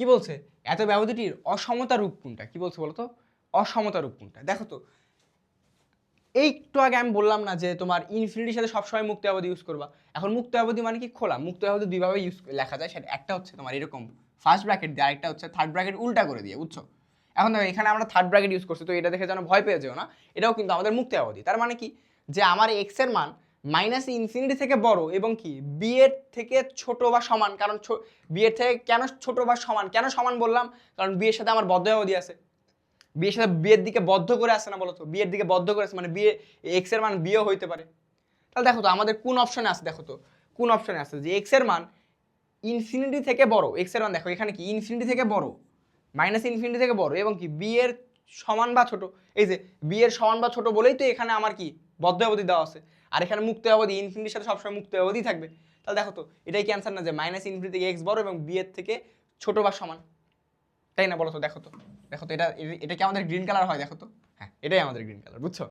কি বলছে এত ব্যবধিটির অসমতা রূপ কোনটা, কি বলছে বলো তো, অসমতা রূপ কোনটা। দেখো তো একটু আগে আমি বললাম না যে তোমার ইনফিনিটির সাথে সবসময় মুক্ত ব্যবধি ইউজ করবা। এখন মুক্ত ব্যবধি মানে কি, খোলা। মুক্ত ব্যবধি দুইভাবে ইউজ লেখা যায়, সেটা একটা হচ্ছে তোমার এরকম ফার্স্ট ব্র্যাকেট দিয়ে, আরেকটা হচ্ছে থার্ড ব্র্যাকেট উল্টা করে দিয়ে, বুঝছো। এখন দেখো এখানে আমরা থার্ড ব্র্যাকেট ইউজ করছি, তো এটা দেখে যেন ভয় পেয়ে যেও না, এটাও কিন্তু আমাদের মুক্ত ব্যবধি। তার মানে কি, যে আমার এক্স এর মান মাইনাস ইনফিনিটি থেকে বড় এবং কি বি এর থেকে ছোট বা সমান, কারণ বি এর থেকে কেন ছোট বা সমান, কেন সমান বললাম, কারণ বি এর সাথে আমার বদ্ধ ব্যবধি আছে, বিয়ের সাথে বিয়ের দিকে বদ্ধ করে আসে না বলো তো, বিয়ের দিকে বদ্ধ করে আসে মানে বিয়ে এক্স এর মান বিয়েও হইতে পারে। তাহলে দেখো তো আমাদের কোন অপশনে আছে, দেখো তো কোন অপশনে আছে যে এক্স এর মান ইনফিনিটি থেকে বড়, এক্স এর মান দেখো এখানে কি ইনফিনিটি থেকে বড়, মাইনাস ইনফিনিটি থেকে বড় এবং কি বি এর সমান বা ছোট। এই যে বি এর সমান বা ছোট বলেই তো এখানে আমার কি বদ্ধ অবধি দেওয়া আছে, আর এখানে মুক্ত অবধি ইনফিনিটির সাথে সবসময় মুক্ত অবধি থাকবে। তাহলে দেখো তো এটাই কি অ্যান্সার না, যে মাইনাস ইনফিনিটি থেকে এক্স বড় এবং বি এর থেকে ছোট বা সমান, তাই না বলো তো। দেখো তো, দেখো তো এটা এটা কি আমাদের গ্রিন কালার হয়, দেখো তো, হ্যাঁ এটাই আমাদের গ্রিন কালার, বুঝছো।